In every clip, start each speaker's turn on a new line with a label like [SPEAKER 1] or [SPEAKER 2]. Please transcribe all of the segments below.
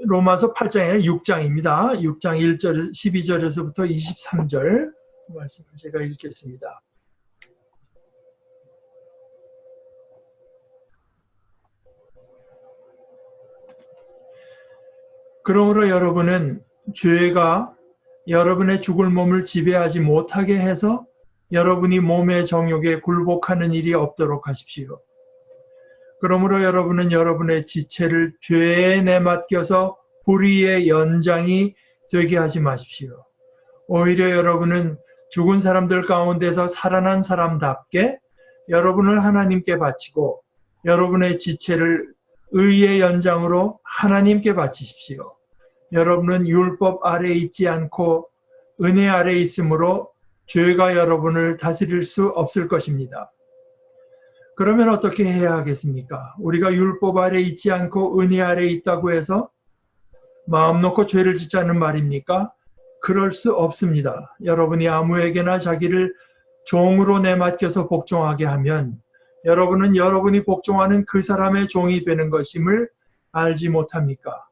[SPEAKER 1] 로마서 8장에 6장입니다. 6장 1절, 12절에서부터 23절 말씀을 제가 읽겠습니다. 그러므로 여러분은 죄가 여러분의 죽을 몸을 지배하지 못하게 해서 여러분이 몸의 정욕에 굴복하는 일이 없도록 하십시오. 그러므로 여러분은 여러분의 지체를 죄에 내맡겨서 불의의 연장이 되게 하지 마십시오. 오히려 여러분은 죽은 사람들 가운데서 살아난 사람답게 여러분을 하나님께 바치고 여러분의 지체를 의의 연장으로 하나님께 바치십시오. 여러분은 율법 아래에 있지 않고 은혜 아래에 있으므로 죄가 여러분을 다스릴 수 없을 것입니다. 그러면 어떻게 해야 하겠습니까? 우리가 율법 아래에 있지 않고 은혜 아래에 있다고 해서 마음 놓고 죄를 짓자는 말입니까? 그럴 수 없습니다. 여러분이 아무에게나 자기를 종으로 내맡겨서 복종하게 하면 여러분은 여러분이 복종하는 그 사람의 종이 되는 것임을 알지 못합니까?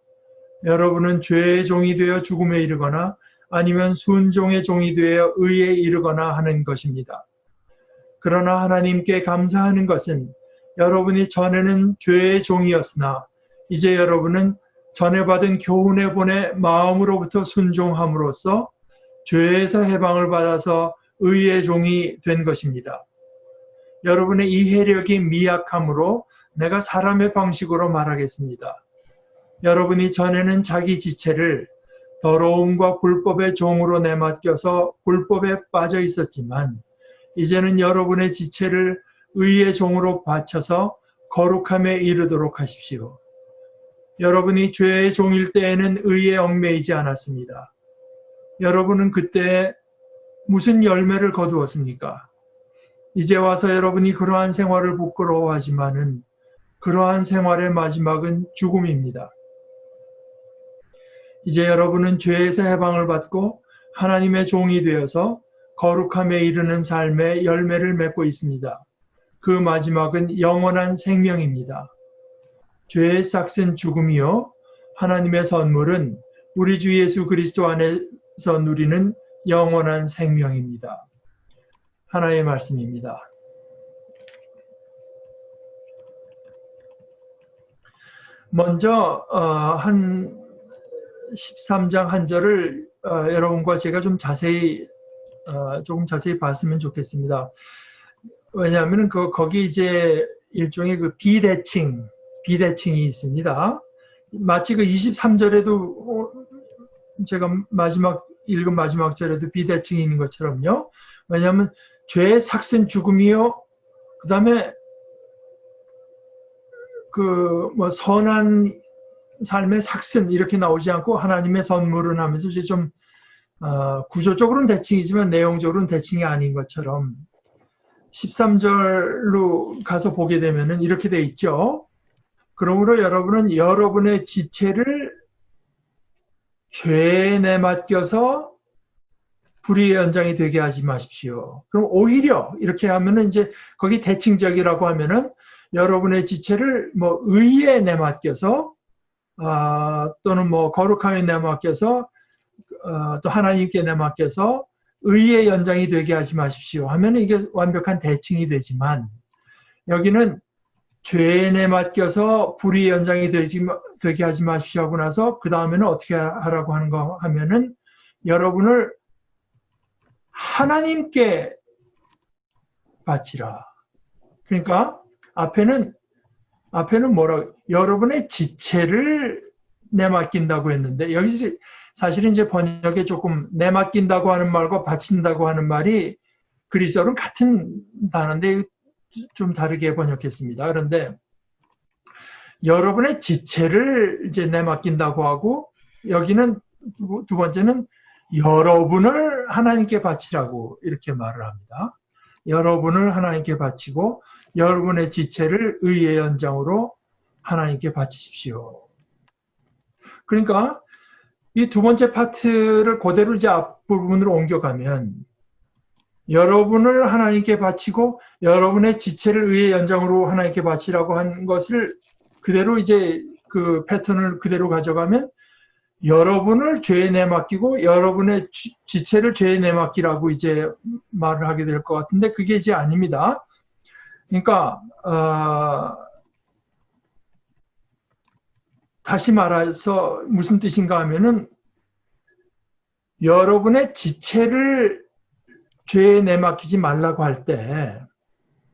[SPEAKER 1] 여러분은 죄의 종이 되어 죽음에 이르거나 아니면 순종의 종이 되어 의에 이르거나 하는 것입니다. 그러나 하나님께 감사하는 것은 여러분이 전에는 죄의 종이었으나 이제 여러분은 전에 받은 교훈의 본에 마음으로부터 순종함으로써 죄에서 해방을 받아서 의의 종이 된 것입니다. 여러분의 이해력이 미약함으로 내가 사람의 방식으로 말하겠습니다. 여러분이 전에는 자기 지체를 더러움과 불법의 종으로 내맡겨서 불법에 빠져 있었지만 이제는 여러분의 지체를 의의 종으로 바쳐서 거룩함에 이르도록 하십시오. 여러분이 죄의 종일 때에는 의에 얽매이지 않았습니다. 여러분은 그때 무슨 열매를 거두었습니까? 이제 와서 여러분이 그러한 생활을 부끄러워하지만은 그러한 생활의 마지막은 죽음입니다. 이제 여러분은 죄에서 해방을 받고 하나님의 종이 되어서 거룩함에 이르는 삶의 열매를 맺고 있습니다. 그 마지막은 영원한 생명입니다. 죄의 싹은 죽음이요 하나님의 선물은 우리 주 예수 그리스도 안에서 누리는 영원한 생명입니다. 하나의 말씀입니다. 먼저 한 13장 한 절을 여러분과 제가 좀 조금 자세히 봤으면 좋겠습니다. 왜냐하면 거기 이제 일종의 그 비대칭이 있습니다. 마치 그 23절에도 제가 읽은 마지막 절에도 비대칭이 있는 것처럼요. 왜냐하면 죄의 삭은 죽음이요. 그 다음에 선한 삶의 삭은 이렇게 나오지 않고 하나님의 선물은 하면서 이제 좀 구조적으로는 대칭이지만 내용적으로는 대칭이 아닌 것처럼 13절로 가서 보게 되면은 이렇게 돼 있죠. 그러므로 여러분은 여러분의 지체를 죄에 내맡겨서 불의의 연장이 되게 하지 마십시오. 그럼 오히려 이렇게 하면은 이제 거기 대칭적이라고 하면은 여러분의 지체를 의에 내맡겨서 또는 거룩함에 내맡겨서 또 하나님께 내맡겨서 의의 연장이 되게 하지 마십시오 하면 이게 완벽한 대칭이 되지만 여기는 죄에 내맡겨서 불의의 연장이 되게 하지 마십시오 하고 나서 그 다음에는 어떻게 하라고 하는 거 하면은 여러분을 하나님께 바치라. 그러니까 앞에는 여러분의 지체를 내맡긴다고 했는데 여기서 사실은 이제 번역에 조금 내맡긴다고 하는 말과 바친다고 하는 말이 그리스어로는 같은 단어인데 좀 다르게 번역했습니다. 그런데 여러분의 지체를 이제 내맡긴다고 하고 여기는 두 번째는 여러분을 하나님께 바치라고 이렇게 말을 합니다. 여러분을 하나님께 바치고 여러분의 지체를 의의 연장으로 하나님께 바치십시오. 그러니까 이 두 번째 파트를 그대로 이제 앞부분으로 옮겨가면 여러분을 하나님께 바치고 여러분의 지체를 의의 연장으로 하나님께 바치라고 한 것을 그대로 이제 그 패턴을 그대로 가져가면 여러분을 죄에 내맡기고 여러분의 지체를 죄에 내맡기라고 이제 말을 하게 될 것 같은데 그게 이제 아닙니다. 그러니까 다시 말해서 무슨 뜻인가 하면은 여러분의 지체를 죄에 내맡기지 말라고 할 때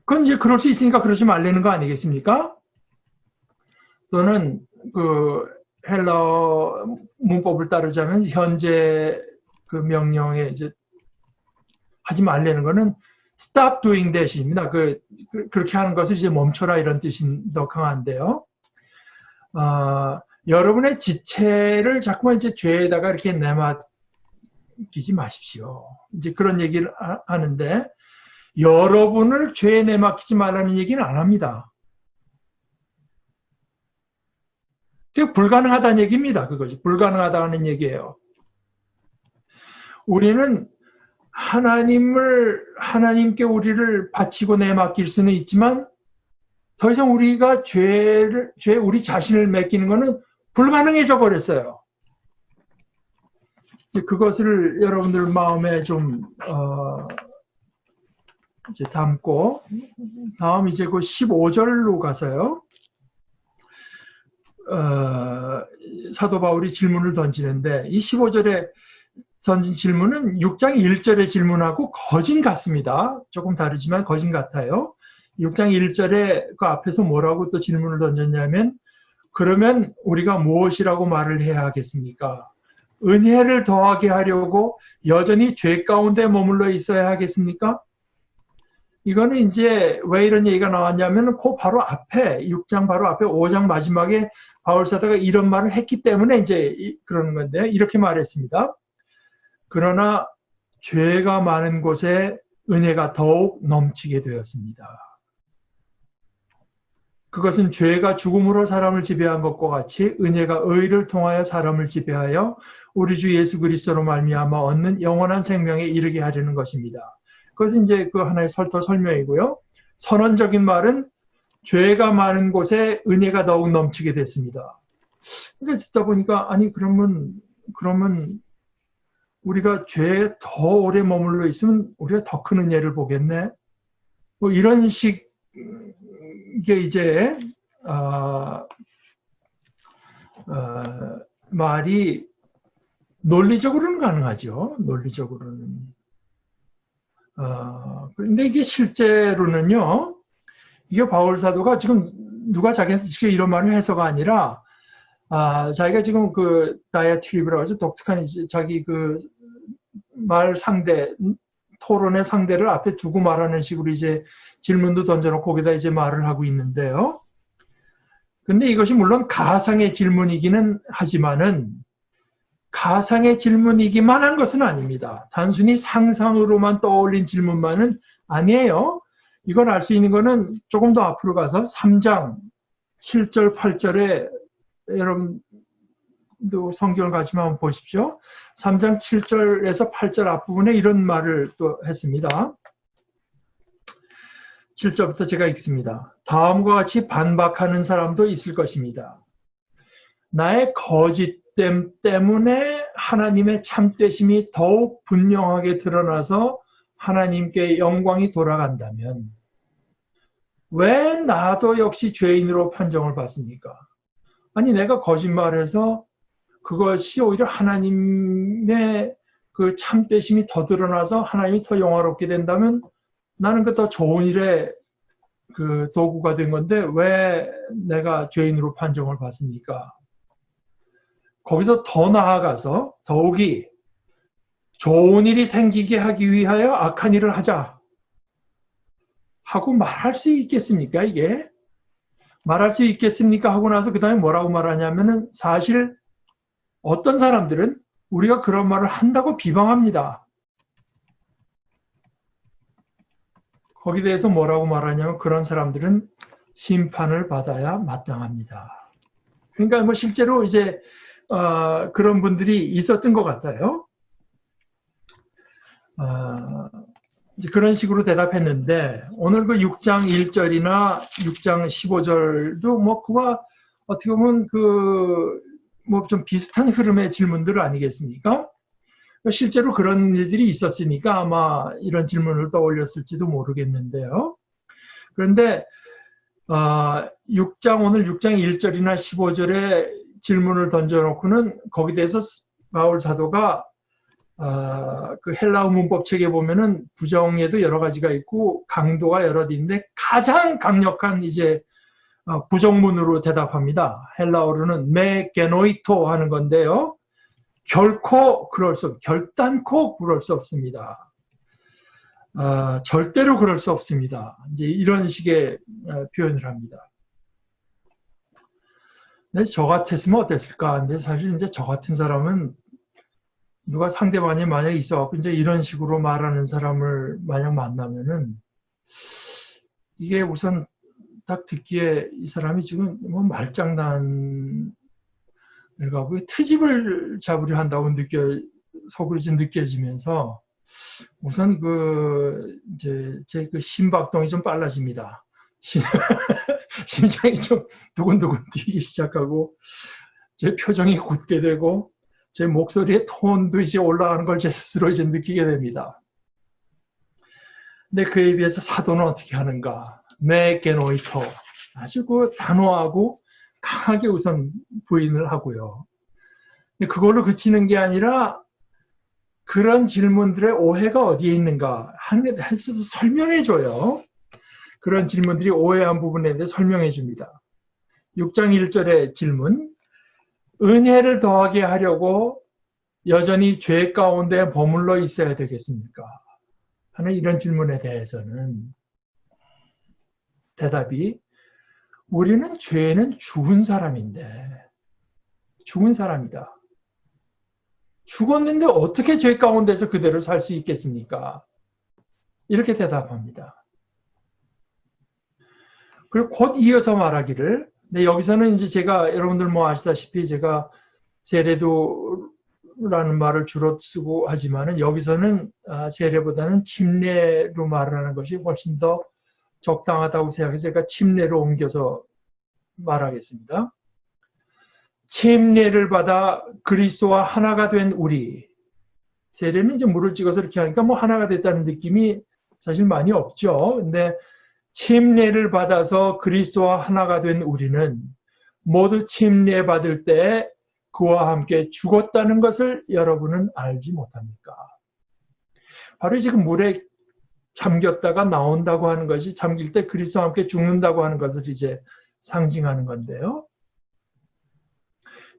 [SPEAKER 1] 그건 이제 그럴 수 있으니까 그러지 말라는 거 아니겠습니까? 또는 그 헬라어 문법을 따르자면 현재 그 명령에 이제 하지 말라는 거는 stop doing that입니다. 그렇게 하는 것을 이제 멈춰라 이런 뜻이 더 강한데요. 여러분의 지체를 자꾸만 이제 죄에다가 이렇게 내맡기지 마십시오. 이제 그런 얘기를 하는데 여러분을 죄에 내맡기지 말라는 얘기는 안 합니다. 그게 불가능하다는 얘기입니다. 그거지. 불가능하다는 얘기예요. 우리는 하나님께 우리를 바치고 내맡길 수는 있지만 더 이상 우리가 우리 자신을 맡기는 것은 불가능해져 버렸어요. 이제 그것을 여러분들 마음에 좀 이제 담고 다음 이제 그 15절로 가서요. 사도 바울이 질문을 던지는데 이 15절에 던진 질문은 6장 1절의 질문하고 거진 같습니다. 조금 다르지만 거진 같아요. 6장 1절에 그 앞에서 뭐라고 또 질문을 던졌냐면 그러면 우리가 무엇이라고 말을 해야 하겠습니까? 은혜를 더하게 하려고 여전히 죄 가운데 머물러 있어야 하겠습니까? 이거는 이제 왜 이런 얘기가 나왔냐면 그 바로 앞에 6장 바로 앞에 5장 마지막에 바울 사도가 이런 말을 했기 때문에 이제 그러는 건데요. 이렇게 말했습니다. 그러나 죄가 많은 곳에 은혜가 더욱 넘치게 되었습니다. 그것은 죄가 죽음으로 사람을 지배한 것과 같이 은혜가 의를 통하여 사람을 지배하여 우리 주 예수 그리스도로 말미암아 얻는 영원한 생명에 이르게 하려는 것입니다. 그것은 이제 그 하나의 설명이고요. 선언적인 말은 죄가 많은 곳에 은혜가 더욱 넘치게 됐습니다. 그러니까 듣다 보니까 아니 그러면 우리가 죄에 더 오래 머물러 있으면 우리가 더 큰 은혜를 보겠네. 뭐 이런 식의 이제 말이 논리적으로는 가능하죠. 논리적으로는. 그런데 이게 실제로는요. 이게 바울 사도가 지금 누가 자기한테 지금 이런 말을 해서가 아니라 자기가 지금 그 다이아트립이라고 해서 독특한 자기 그 말 상대 토론의 상대를 앞에 두고 말하는 식으로 이제 질문도 던져놓고 거기다 이제 말을 하고 있는데요. 근데 이것이 물론 가상의 질문이기는 하지만은 가상의 질문이기만 한 것은 아닙니다. 단순히 상상으로만 떠올린 질문만은 아니에요. 이걸 알 수 있는 거는 조금 더 앞으로 가서 3장 7절, 8절에 여러분도 성경을 가지면 한번 보십시오. 3장 7절에서 8절 앞부분에 이런 말을 또 했습니다. 7절부터 제가 읽습니다. 다음과 같이 반박하는 사람도 있을 것입니다. 나의 거짓됨 때문에 하나님의 참되심이 더욱 분명하게 드러나서 하나님께 영광이 돌아간다면 왜 나도 역시 죄인으로 판정을 받습니까? 아니 내가 거짓말해서 그것이 오히려 하나님의 그 참되심이 더 드러나서 하나님이 더 영화롭게 된다면 나는 그 더 좋은 일에 그 도구가 된 건데 왜 내가 죄인으로 판정을 받습니까? 거기서 더 나아가서 더욱이 좋은 일이 생기게 하기 위하여 악한 일을 하자 하고 말할 수 있겠습니까? 이게 말할 수 있겠습니까? 하고 나서 그 다음에 뭐라고 말하냐면은 사실 어떤 사람들은 우리가 그런 말을 한다고 비방합니다. 거기에 대해서 뭐라고 말하냐면 그런 사람들은 심판을 받아야 마땅합니다. 그러니까 뭐 실제로 이제 그런 분들이 있었던 것 같아요. 이제 그런 식으로 대답했는데 오늘 그 6장 1절이나 6장 15절도 뭐 그와 어떻게 보면 그 뭐 좀 비슷한 흐름의 질문들 아니겠습니까? 실제로 그런 일들이 있었으니까 아마 이런 질문을 떠올렸을지도 모르겠는데요. 그런데 6장 오늘 6장 1절이나 15절에 질문을 던져놓고는 거기에 대해서 바울 사도가 그 헬라어 문법 책에 보면은 부정에도 여러 가지가 있고 강도가 여러 개인데 가장 강력한 이제 부정문으로 대답합니다. 헬라어로는 메 게노이토 하는 건데요. 결단코 그럴 수 없습니다. 절대로 그럴 수 없습니다. 이제 이런 식의 표현을 합니다. 근데 저 같았으면 어땠을까? 근데 사실 이제 저 같은 사람은 누가 상대방이 만약에 있어갖고 이제 이런 식으로 말하는 사람을 만약 만나면은 이게 우선 딱 듣기에 이 사람이 지금 뭐 말장난을 가고 트집을 잡으려 한다고 속으로 좀 느껴지면서 우선 이제 제 심박동이 좀 빨라집니다. 심장이 좀 두근두근 뛰기 시작하고 제 표정이 굳게 되고 제 목소리의 톤도 이제 올라가는 걸 제 스스로 이제 느끼게 됩니다. 근데 그에 비해서 사도는 어떻게 하는가? 메게노이토 아주 단호하고 강하게 우선 부인을 하고요. 근데 그걸로 그치는 게 아니라 그런 질문들의 오해가 어디에 있는가 할 수도 설명해줘요. 그런 질문들이 오해한 부분에 대해 설명해 줍니다. 6장 1절의 질문, 은혜를 더하게 하려고 여전히 죄 가운데 머물러 있어야 되겠습니까? 하는 이런 질문에 대해서는 대답이 우리는 죄는 죽은 사람인데 죽은 사람이다. 죽었는데 어떻게 죄 가운데서 그대로 살 수 있겠습니까? 이렇게 대답합니다. 그리고 곧 이어서 말하기를, 근데 여기서는 이제 제가 여러분들 뭐 아시다시피 제가 세례도라는 말을 주로 쓰고 하지만은 여기서는 세례보다는 침례로 말을 하는 것이 훨씬 더 적당하다고 생각해서 제가 침례로 옮겨서 말하겠습니다. 침례를 받아 그리스도와 하나가 된 우리, 세례는 이제 물을 찍어서 이렇게 하니까 뭐 하나가 됐다는 느낌이 사실 많이 없죠. 근데 침례를 받아서 그리스도와 하나가 된 우리는 모두 침례 받을 때 그와 함께 죽었다는 것을 여러분은 알지 못합니까? 바로 지금 물에 잠겼다가 나온다고 하는 것이 잠길 때 그리스도와 함께 죽는다고 하는 것을 이제 상징하는 건데요.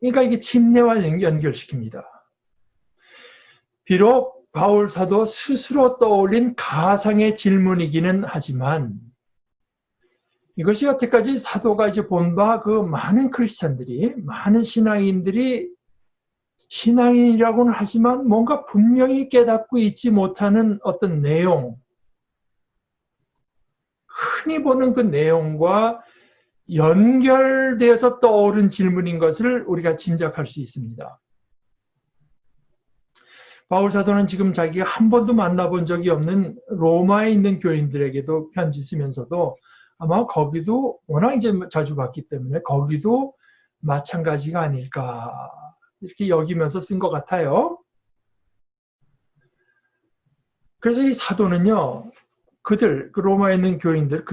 [SPEAKER 1] 그러니까 이게 침례와 연결시킵니다. 비록 바울 사도 스스로 떠올린 가상의 질문이기는 하지만 이것이 여태까지 사도가 이제 본 바 그 많은 크리스찬들이, 많은 신앙인들이 신앙인이라고는 하지만 뭔가 분명히 깨닫고 있지 못하는 어떤 내용, 흔히 보는 그 내용과 연결되어서 떠오른 질문인 것을 우리가 짐작할 수 있습니다. 바울 사도는 지금 자기가 한 번도 만나본 적이 없는 로마에 있는 교인들에게도 편지 쓰면서도 아마 거기도 워낙 이제 자주 봤기 때문에 거기도 마찬가지가 아닐까 이렇게 여기면서 쓴 것 같아요. 그래서 이 사도는요, 그 로마에 있는 교인들,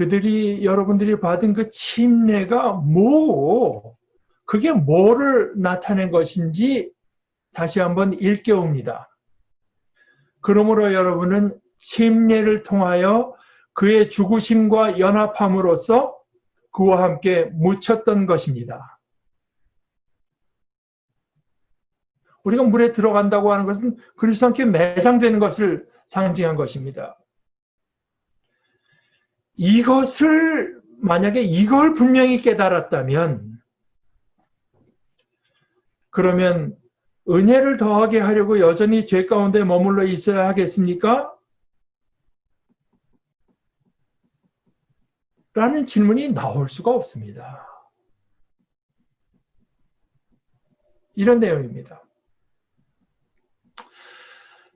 [SPEAKER 1] 여러분들이 받은 그 침례가 그게 뭐를 나타낸 것인지 다시 한번 일깨웁니다. 그러므로 여러분은 침례를 통하여 그의 죽으심과 연합함으로써 그와 함께 묻혔던 것입니다. 우리가 물에 들어간다고 하는 것은 그리스도와 함께 매장되는 것을 상징한 것입니다. 만약에 이걸 분명히 깨달았다면 그러면 은혜를 더하게 하려고 여전히 죄 가운데 머물러 있어야 하겠습니까? 라는 질문이 나올 수가 없습니다. 이런 내용입니다.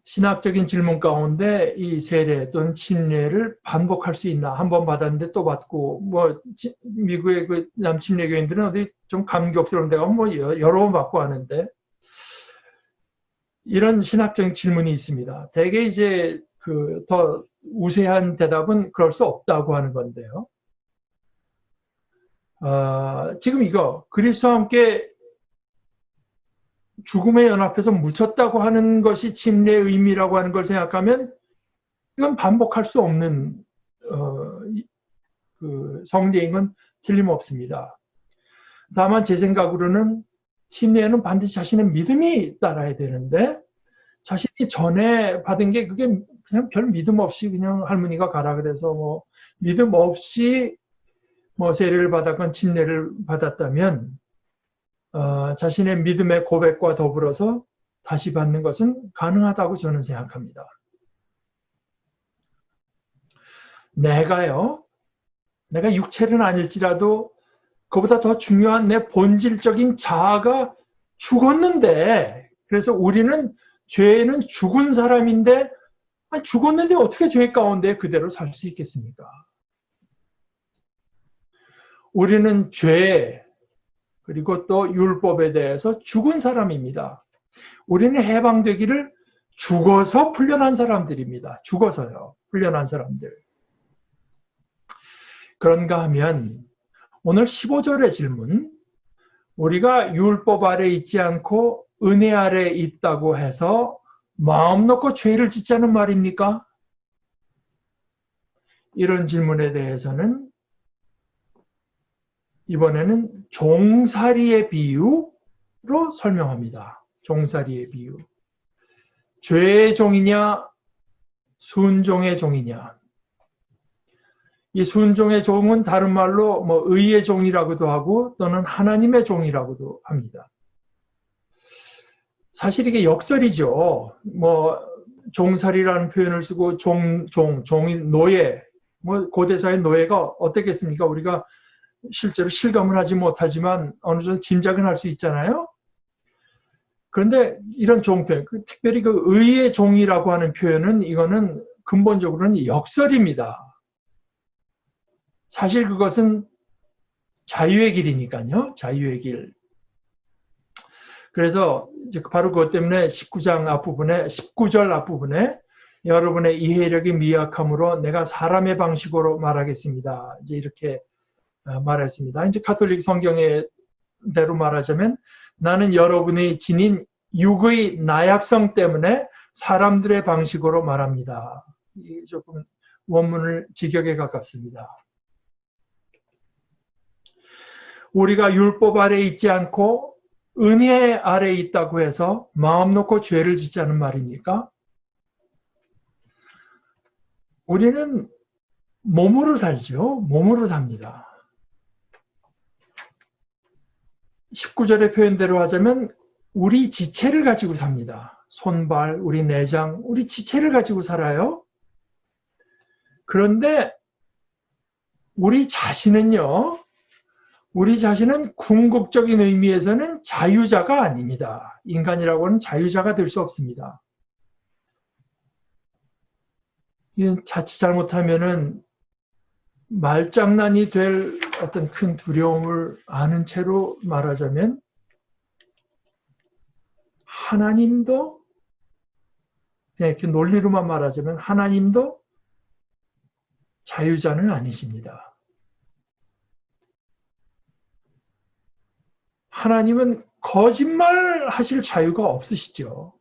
[SPEAKER 1] 신학적인 질문 가운데 이 세례 또는 침례를 반복할 수 있나? 한 번 받았는데 또 받고, 뭐 미국의 그 남침례교인들은 어디 좀 감격스러운 데가 뭐 여러 번 받고 하는데, 이런 신학적인 질문이 있습니다. 대개 이제 그 더 우세한 대답은 그럴 수 없다고 하는 건데요. 지금 이거 그리스도와 함께 죽음에 연합해서 묻혔다고 하는 것이 침례의 의미라고 하는 걸 생각하면 이건 반복할 수 없는 그 성례인 건 틀림없습니다. 다만 제 생각으로는 침례에는 반드시 자신의 믿음이 따라야 되는데, 자신이 전에 받은 게 그게 그냥 별 믿음 없이 그냥 할머니가 가라 그래서 뭐 믿음 없이 뭐 세례를 받았건 침례를 받았다면 자신의 믿음의 고백과 더불어서 다시 받는 것은 가능하다고 저는 생각합니다. 내가 육체는 아닐지라도 그보다 더 중요한 내 본질적인 자아가 죽었는데, 그래서 우리는 죄는 죽은 사람인데, 죽었는데 어떻게 죄 가운데 그대로 살 수 있겠습니까? 우리는 죄, 그리고 또 율법에 대해서 죽은 사람입니다. 우리는 해방되기를 죽어서 풀려난 사람들입니다. 죽어서요. 풀려난 사람들. 그런가 하면 오늘 15절의 질문, 우리가 율법 아래 있지 않고 은혜 아래 있다고 해서 마음 놓고 죄를 짓자는 말입니까? 이런 질문에 대해서는 이번에는 종살이의 비유로 설명합니다. 종살이의 비유. 죄의 종이냐 순종의 종이냐. 이 순종의 종은 다른 말로 뭐 의의 종이라고도 하고 또는 하나님의 종이라고도 합니다. 사실 이게 역설이죠. 뭐 종살이라는 표현을 쓰고 종인 노예, 뭐 고대사의 노예가 어떻겠습니까? 우리가 실제로 실감을 하지 못하지만 어느 정도 짐작은 할 수 있잖아요. 그런데 이런 종표현, 특별히 그 의의 종이라고 하는 표현은 이거는 근본적으로는 역설입니다. 사실 그것은 자유의 길이니까요. 자유의 길. 그래서 이제 바로 그것 때문에 19절 앞부분에 여러분의 이해력이 미약함으로 내가 사람의 방식으로 말하겠습니다. 이제 이렇게 말했습니다. 이제 가톨릭 성경의 대로 말하자면 나는 여러분의 지닌 육의 나약성 때문에 사람들의 방식으로 말합니다. 조금 원문을 직역에 가깝습니다. 우리가 율법 아래 있지 않고 은혜 아래 있다고 해서 마음 놓고 죄를 짓자는 말입니까? 우리는 몸으로 살죠. 몸으로 삽니다. 19절의 표현대로 하자면 우리 지체를 가지고 삽니다. 손발, 우리 내장, 우리 지체를 가지고 살아요. 그런데 우리 자신은 궁극적인 의미에서는 자유자가 아닙니다. 인간이라고는 자유자가 될 수 없습니다. 자칫 잘못하면은 말장난이 될 어떤 큰 두려움을 아는 채로 말하자면 하나님도, 그냥 이렇게 논리로만 말하자면 하나님도 자유자는 아니십니다. 하나님은 거짓말 하실 자유가 없으시죠.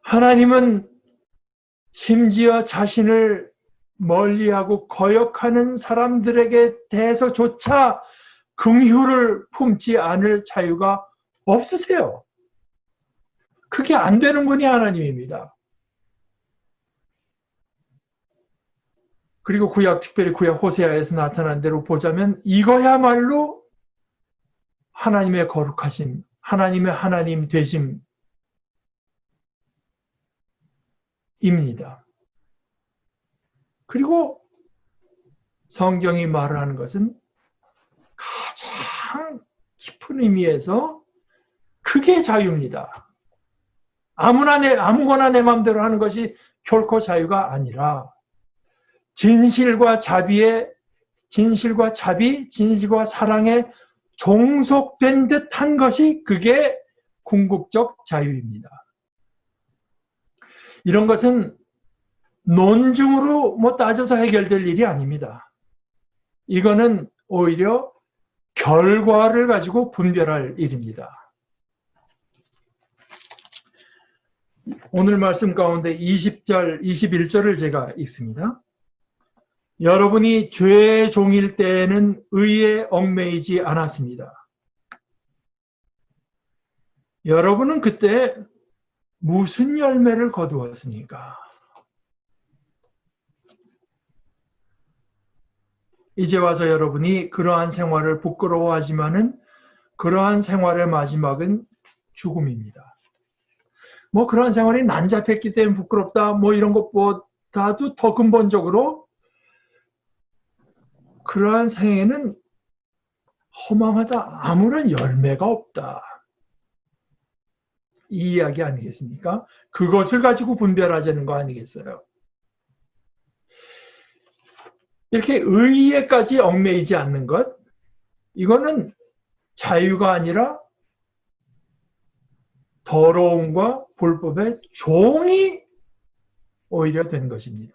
[SPEAKER 1] 하나님은 심지어 자신을 멀리하고 거역하는 사람들에게 대해서조차 긍휼을 품지 않을 자유가 없으세요. 그게 안 되는 분이 하나님입니다. 그리고 특별히 구약 호세아에서 나타난 대로 보자면 이거야말로 하나님의 거룩하심, 하나님의 하나님 되심입니다. 그리고 성경이 말하는 것은 가장 깊은 의미에서 그게 자유입니다. 아무거나 내 마음대로 하는 것이 결코 자유가 아니라 진실과 자비, 진실과 사랑에 종속된 듯한 것이 그게 궁극적 자유입니다. 이런 것은 논증으로 따져서 해결될 일이 아닙니다. 이거는 오히려 결과를 가지고 분별할 일입니다. 오늘 말씀 가운데 20절, 21절을 제가 읽습니다. 여러분이 죄의 종일 때에는 의에 얽매이지 않았습니다. 여러분은 그때 무슨 열매를 거두었습니까? 이제 와서 여러분이 그러한 생활을 부끄러워하지만은 그러한 생활의 마지막은 죽음입니다. 그러한 생활이 난잡했기 때문에 부끄럽다, 이런 것보다도 더 근본적으로 그러한 생애는 허망하다, 아무런 열매가 없다. 이 이야기 아니겠습니까? 그것을 가지고 분별하자는 거 아니겠어요? 이렇게 의에까지 얽매이지 않는 것, 이거는 자유가 아니라 더러움과 불법의 종이 오히려 된 것입니다.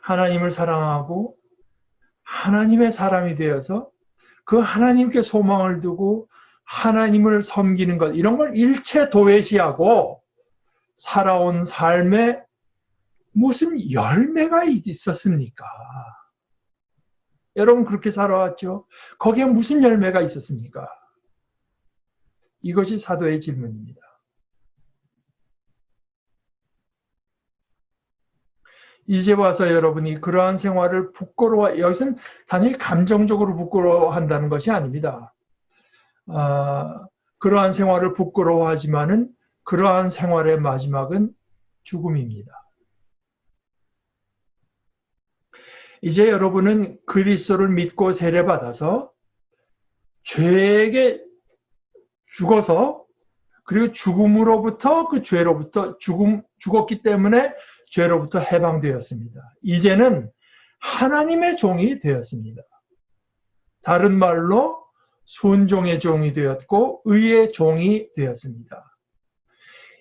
[SPEAKER 1] 하나님을 사랑하고 하나님의 사람이 되어서 그 하나님께 소망을 두고 하나님을 섬기는 것, 이런 걸 일체 도외시하고 살아온 삶에 무슨 열매가 있었습니까? 여러분 그렇게 살아왔죠? 거기에 무슨 열매가 있었습니까? 이것이 사도의 질문입니다. 이제 와서 여러분이 그러한 생활을 여기서는 단순히 감정적으로 부끄러워한다는 것이 아닙니다. 그러한 생활을 부끄러워하지만은 그러한 생활의 마지막은 죽음입니다. 이제 여러분은 그리스도를 믿고 세례받아서 죄에게 죽어서, 그리고 죽음으로부터, 그 죄로부터 죽었기 때문에 죄로부터 해방되었습니다. 이제는 하나님의 종이 되었습니다. 다른 말로 순종의 종이 되었고 의의 종이 되었습니다.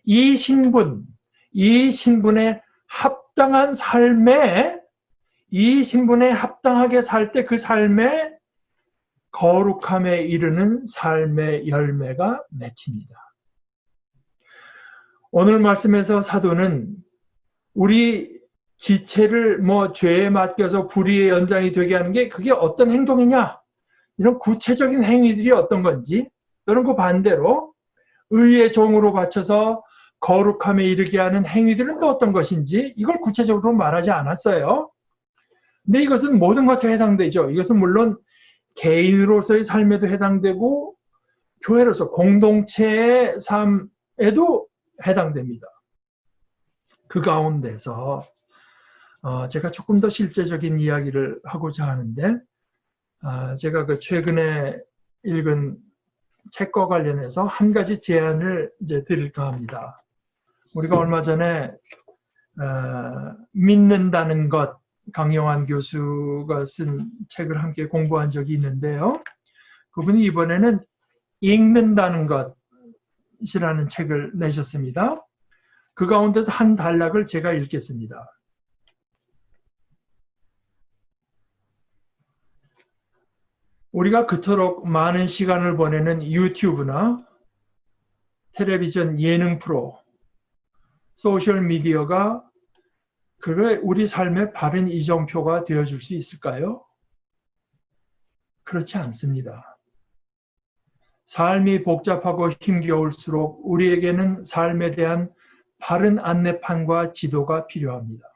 [SPEAKER 1] 이 신분에 합당한 삶에, 이 신분에 합당하게 살 때 그 삶에 거룩함에 이르는 삶의 열매가 맺힙니다. 오늘 말씀에서 사도는 우리 지체를 죄에 맡겨서 불의의 연장이 되게 하는 게 그게 어떤 행동이냐, 이런 구체적인 행위들이 어떤 건지, 또는 그 반대로 의의 종으로 바쳐서 거룩함에 이르게 하는 행위들은 또 어떤 것인지, 이걸 구체적으로 말하지 않았어요. 근데 이것은 모든 것에 해당되죠. 이것은 물론 개인으로서의 삶에도 해당되고 교회로서 공동체의 삶에도 해당됩니다. 그 가운데서 제가 조금 더 실제적인 이야기를 하고자 하는데, 제가 그 최근에 읽은 책과 관련해서 한 가지 제안을 이제 드릴까 합니다. 우리가 얼마 전에 믿는다는 것, 강영환 교수가 쓴 책을 함께 공부한 적이 있는데요. 그분이 이번에는 읽는다는 것이라는 책을 내셨습니다. 그 가운데서 한 단락을 제가 읽겠습니다. 우리가 그토록 많은 시간을 보내는 유튜브나 텔레비전 예능 프로, 소셜미디어가 그게 우리 삶의 바른 이정표가 되어줄 수 있을까요? 그렇지 않습니다. 삶이 복잡하고 힘겨울수록 우리에게는 삶에 대한 바른 안내판과 지도가 필요합니다.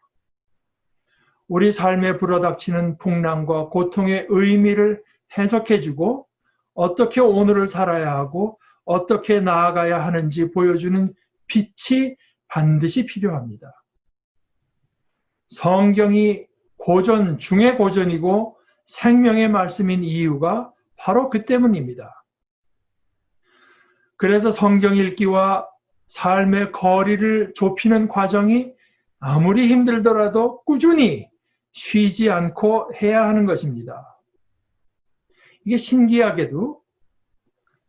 [SPEAKER 1] 우리 삶에 불어닥치는 풍랑과 고통의 의미를 해석해주고 어떻게 오늘을 살아야 하고 어떻게 나아가야 하는지 보여주는 빛이 반드시 필요합니다. 성경이 고전 중의 고전이고 생명의 말씀인 이유가 바로 그 때문입니다. 그래서 성경 읽기와 삶의 거리를 좁히는 과정이 아무리 힘들더라도 꾸준히 쉬지 않고 해야 하는 것입니다. 이게 신기하게도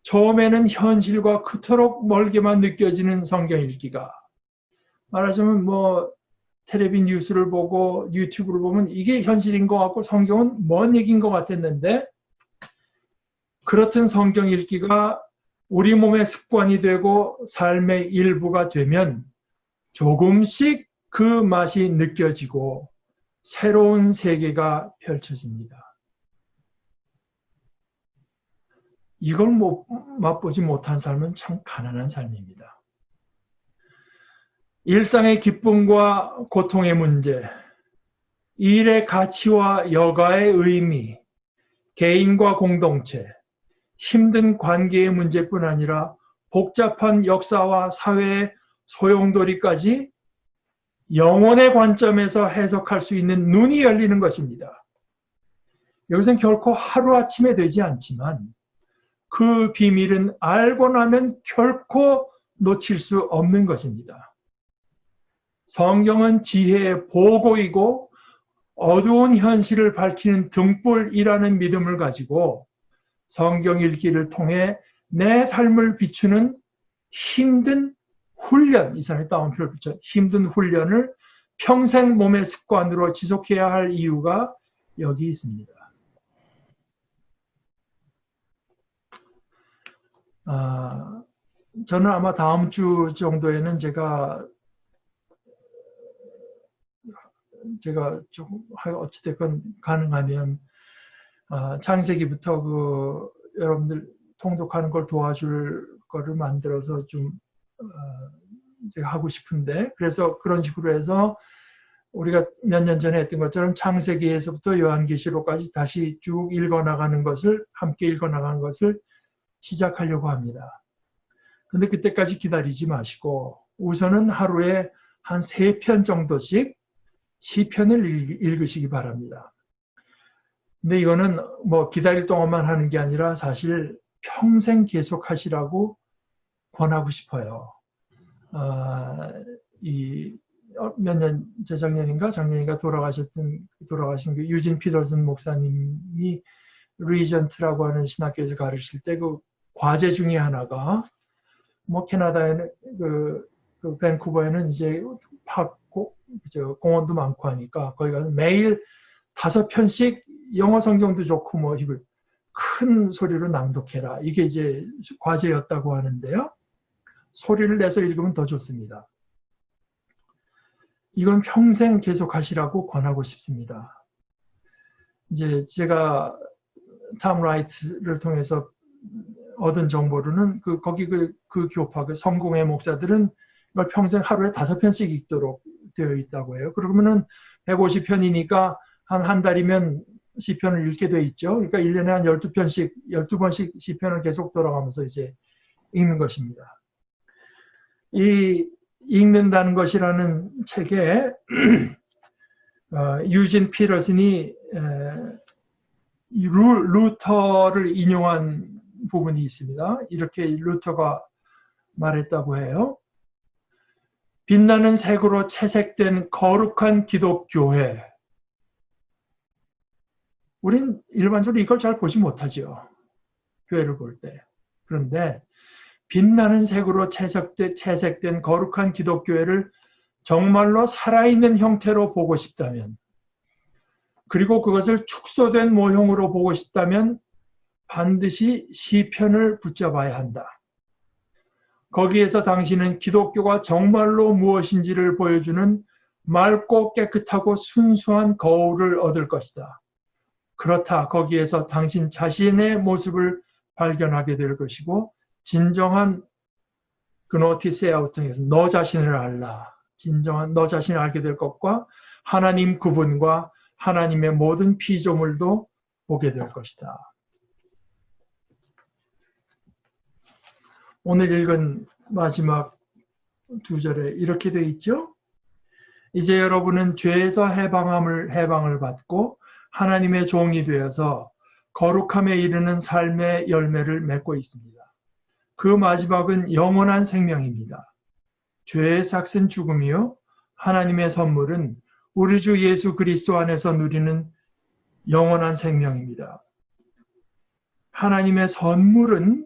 [SPEAKER 1] 처음에는 현실과 그토록 멀게만 느껴지는 성경 읽기가, 말하자면 뭐 텔레비 뉴스를 보고 유튜브를 보면 이게 현실인 것 같고 성경은 먼 얘기인 것 같았는데, 그렇던 성경 읽기가 우리 몸의 습관이 되고 삶의 일부가 되면 조금씩 그 맛이 느껴지고 새로운 세계가 펼쳐집니다. 이걸 맛보지 못한 삶은 참 가난한 삶입니다. 일상의 기쁨과 고통의 문제, 일의 가치와 여가의 의미, 개인과 공동체, 힘든 관계의 문제뿐 아니라 복잡한 역사와 사회의 소용돌이까지 영혼의 관점에서 해석할 수 있는 눈이 열리는 것입니다. 여기서는 결코 하루아침에 되지 않지만 그 비밀은 알고 나면 결코 놓칠 수 없는 것입니다. 성경은 지혜의 보고이고 어두운 현실을 밝히는 등불이라는 믿음을 가지고 성경 읽기를 통해 내 삶을 비추는 힘든 훈련, 이 사람이 따옴표를 붙여 힘든 훈련을 평생 몸의 습관으로 지속해야 할 이유가 여기 있습니다. 저는 아마 다음 주 정도에는 제가 좀 어찌됐건 가능하면 창세기부터 여러분들 통독하는 걸 도와줄 거를 만들어서 좀 제가 하고 싶은데, 그래서 그런 식으로 해서 우리가 몇 년 전에 했던 것처럼 창세기에서부터 요한계시록까지 다시 쭉 읽어나가는 것을, 함께 읽어나가는 것을 시작하려고 합니다. 근데 그때까지 기다리지 마시고 우선은 하루에 한 3편 정도씩 시편을 읽으시기 바랍니다. 근데 이거는 뭐 기다릴 동안만 하는 게 아니라 사실 평생 계속 하시라고 권하고 싶어요. 몇 년, 재작년인가 작년인가 돌아가신 그 유진 피터슨 목사님이 리전트라고 하는 신학교에서 가르칠 때 그 과제 중에 하나가, 뭐 캐나다에는 그 밴쿠버에는 이제 공원도 많고 하니까 거기 가서 매일 5편씩 영어 성경도 좋고 뭐 큰 소리로 낭독해라. 이게 이제 과제였다고 하는데요. 소리를 내서 읽으면 더 좋습니다. 이건 평생 계속 하시라고 권하고 싶습니다. 이제 제가 탐 라이트를 통해서 얻은 정보로는 거기 그 교파, 그 성공의 목사들은 이걸 평생 하루에 5편씩 읽도록 되어 있다고 해요. 그러면은 150편이니까 한 달이면 시편을 읽게 돼 있죠. 그러니까 1년에 한 12번씩 시편을 계속 돌아가면서 이제 읽는 것입니다. 이 읽는다는 것이라는 책에 유진 피터슨이 루터를 인용한 부분이 있습니다. 이렇게 루터가 말했다고 해요. 빛나는 색으로 채색된 거룩한 기독교회. 우린 일반적으로 이걸 잘 보지 못하죠. 교회를 볼 때. 그런데 빛나는 색으로 채색된 거룩한 기독교회를 정말로 살아있는 형태로 보고 싶다면, 그리고 그것을 축소된 모형으로 보고 싶다면 반드시 시편을 붙잡아야 한다. 거기에서 당신은 기독교가 정말로 무엇인지를 보여주는 맑고 깨끗하고 순수한 거울을 얻을 것이다. 그렇다. 거기에서 당신 자신의 모습을 발견하게 될 것이고, 진정한 그노티세아를 통해서 너 자신을 알라. 진정한 너 자신을 알게 될 것과 하나님 그분과 하나님의 모든 피조물도 보게 될 것이다. 오늘 읽은 마지막 2절에 이렇게 되어 있죠. 이제 여러분은 죄에서 해방을 받고 하나님의 종이 되어서 거룩함에 이르는 삶의 열매를 맺고 있습니다. 그 마지막은 영원한 생명입니다. 죄의 삭은 죽음이요 하나님의 선물은 우리 주 예수 그리스도 안에서 누리는 영원한 생명입니다. 하나님의 선물은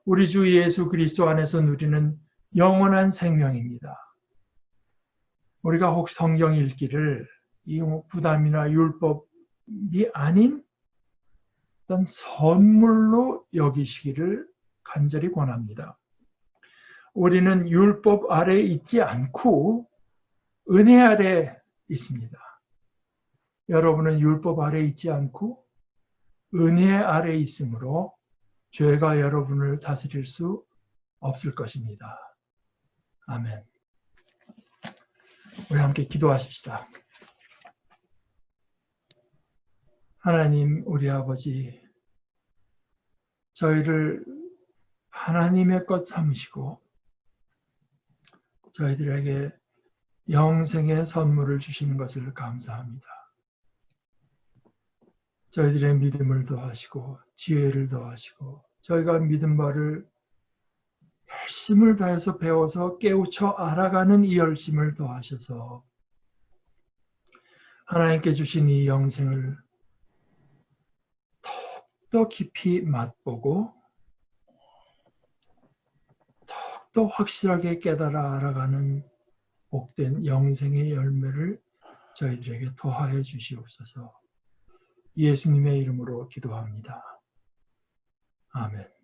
[SPEAKER 1] 우리 주 예수 그리스도 안에서 누리는 영원한 생명입니다. 우리가 혹 성경 읽기를 이 부담이나 율법이 아닌 어떤 선물로 여기시기를 간절히 권합니다. 우리는 율법 아래 있지 않고 은혜 아래 있습니다. 여러분은 율법 아래 있지 않고 은혜 아래 있으므로 죄가 여러분을 다스릴 수 없을 것입니다. 아멘. 우리 함께 기도하십시다. 하나님, 우리 아버지, 저희를 하나님의 것 삼으시고 저희들에게 영생의 선물을 주시는 것을 감사합니다. 저희들의 믿음을 더하시고 지혜를 더하시고 저희가 믿은 바를 열심을 다해서 배워서 깨우쳐 알아가는 이 열심을 더하셔서 하나님께 주신 이 영생을 더욱더 깊이 맛보고 더욱더 확실하게 깨달아 알아가는 복된 영생의 열매를 저희들에게 더하여 주시옵소서. 예수님의 이름으로 기도합니다. 아멘.